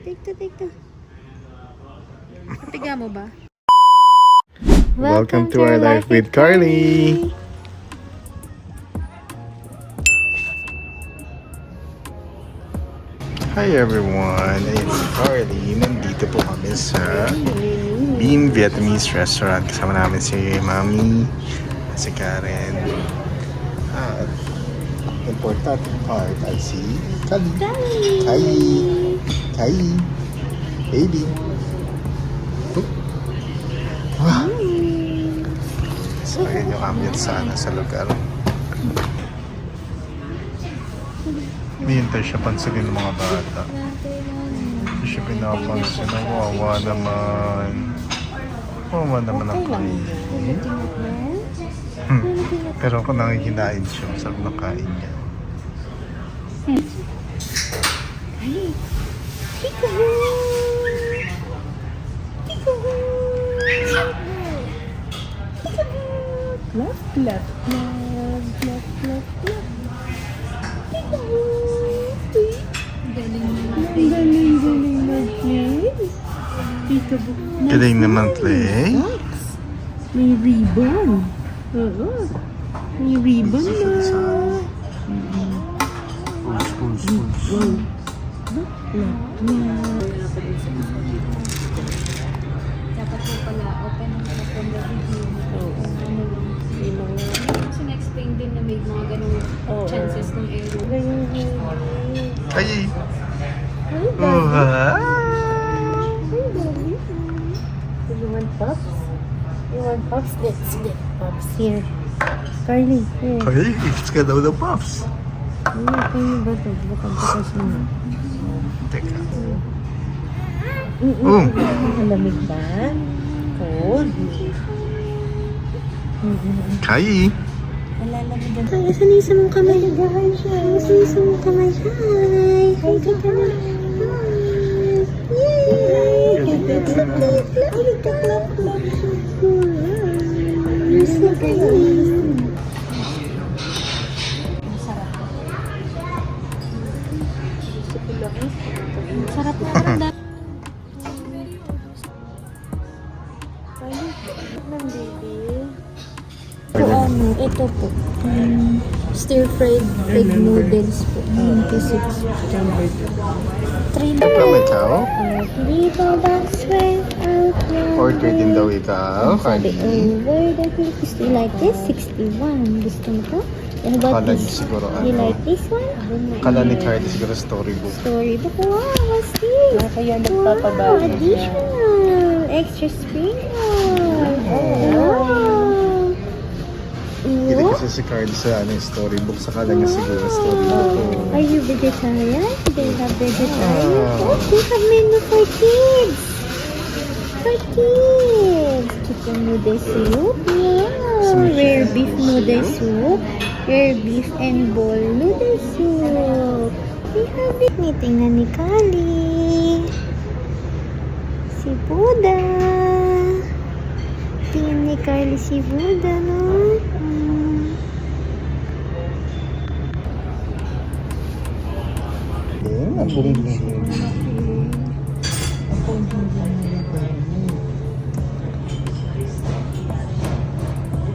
Take to. Patiga mo ba? Welcome to our life with Carly. Hi everyone, it's Carly. Nandito po kami sa Bean Vietnamese Restaurant. Kasama namin si Mami, si Karen. At important part ay si Kylie. Baby. Oh. Wow. So ayan yung ambience sana sa lugar. Hintay siya pansinin ng mga bata. Hindi siya pinapansin. Wawa naman. Wawa naman ang kain. Pero kung nangihinain siya, masarap na kain niya. Love. Galing naman play. May ribbon. Oo. May ribbon na. Wow. Dapat po pala open ang from the review. Kasi na-explain din na may mga ganung chances ng error. Ay! You want pups? You want pups? Let's get pups here. Carly, here. Ay, it's ka daw ng puffs. Kayo ba ito? Bukang patas mo. Teka. Malamig ba? Cold. Kai! Nalalamigan. Ay, asan yung isa mong kamay? Nagahan siya. Asan yung isa mong kamay? Hi! Hi ka kamay. Hi! Yay! Clap. You're so pretty. Sarap na parang ito po. Stir-fried egg noodles po. 26. 3 Ikaw may tao? Little dogs went out there. Order din daw ikaw, Sabi Carly. over the Christmas. You like this? 61. Gusto mo to? And what Kala niya this? siguro You ano. like this one? Kala ni Carly siguro storybook. Storybook. Wow, what's this? Kaya Wow, additional. Extra sprinkles. Wow. Hindi kasi si Carly sa ano, yung storybook. Sa kala niya siguro storybook. Are you vegetarian? They have vegetarian. Ah. Oh, they have menu for kids. For kids. Chicken noodle soup. Wow. Rare beef noodle soup. Rare beef and bowl noodle soup. We have it. Tingnan ni Kali. Si Buddha. Tingnan ni Carly si Buddha, no? Ang bumili.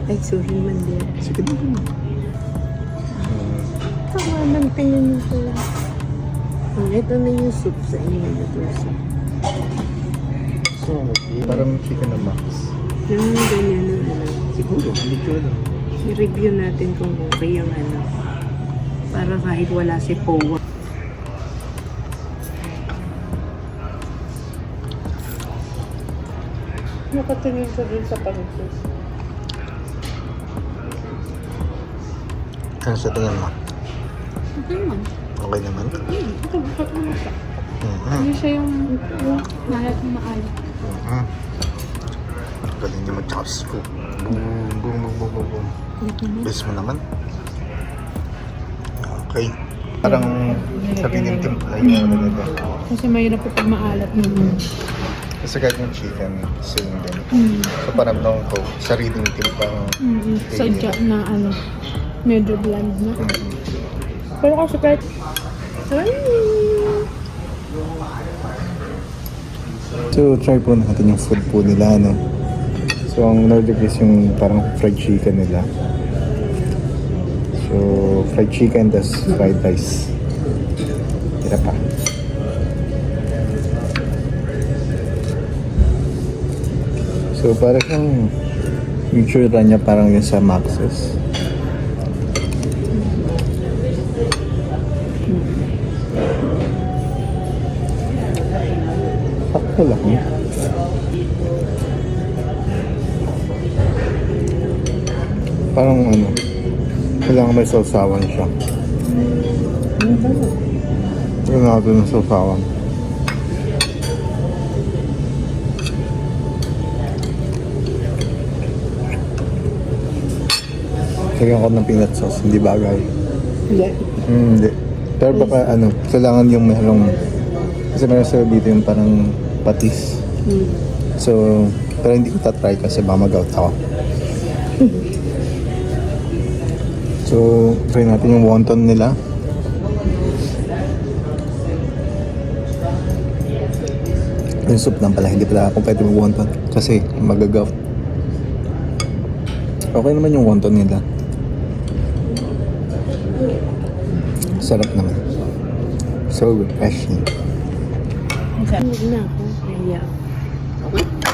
Ay, sorry man din. Sige na po. Tama ng tingin ko. Ito na yung soup sa inyo. So, parang chicken na max. Ganyan na ano. Siguro, hindi ko alam. I-review natin kung okay yung ano. Para kahit wala si Powa. Nakatingin ko dun sa pangkis. Ano sa tingin mo? Okay naman. Okay naman? Ito, bakit naman siya? Mhm. Hindi siya yung mahalat na maalat. Mhm. Galing niya mag-chops ko. Boom. Best mo naman. Okay. Parang sabi ng timpla yung ano nila. Kasi mahirap po pag maalat naman. Kasi kahit yung chicken, same din. So parang long ko, sariling timpang Sadya na ano, medyo bland na. Pero kasi kahit... Ay! So, try po natin yung food po nila, no? So, ang order is yung parang fried chicken nila. So, fried chicken, tas fried rice. Tira pa. So, parang yung tsura niya parang yung sa Max's. Sakto lang. Parang ano, kailangan may sausawan siya. Kailangan natin ng sausawan. Lagyan ko ng peanut sauce, hindi bagay. Hindi. Hindi. Pero baka ano, kailangan yung merong, kasi meron sila dito yung parang patis. So, pero hindi ko tatry kasi baka mag-out ako. So, try natin yung wonton nila. Yung soup lang pala, hindi pala ako pwede mag-wonton kasi mag-gout. Okay naman yung wonton nila. Sarap naman. So refreshing. Huwag na ako. Kaya.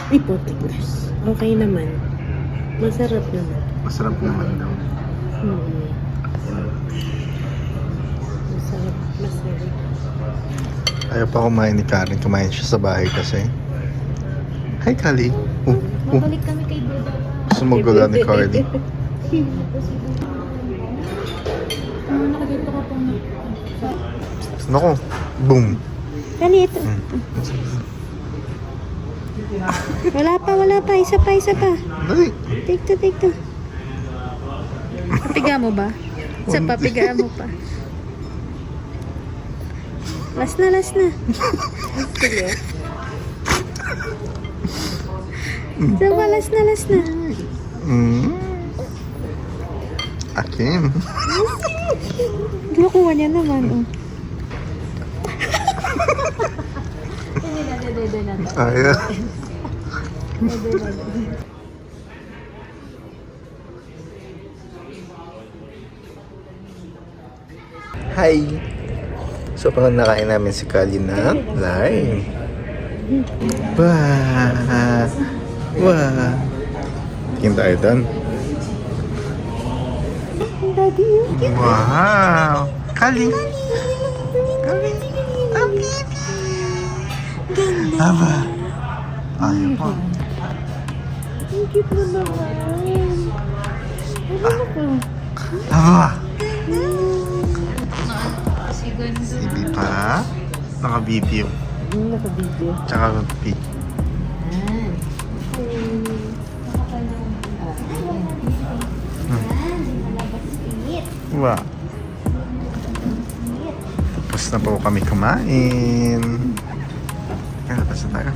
Ay, potiklas. Okay naman. Masarap naman. Masarap naman daw. Hmm. Masarap. Masarap. Ayaw pa kumain ni Karen. Kumain siya sa bahay kasi. Hi, Kali. Babalik kami kay Buda. Sumugula ni Cardi. Nakadito ka pong Nako. Boom. Dali, ito. Wala pa. Isa pa. Dali. Take to. Papiga mo ba? Isa pa, piga mo pa. Last na. Sige. Isa pa, last na. Akim. Nakuha niya naman, oh. Ayaw. Hi! So, parang nakain namin si Kali na live. Wah! Wah! Tingin tayo doon. Daddy, yun. Wow! Kali! Kali! Ang baby! Aba! Ayaw po. Ang cute mo naman. Ano ka? Aba! si Ganda. Sibi pa. Naka-video. Naka-video. Tsaka pic. Wow. Tapos na po kami kumain. Kaya tapos na tayo.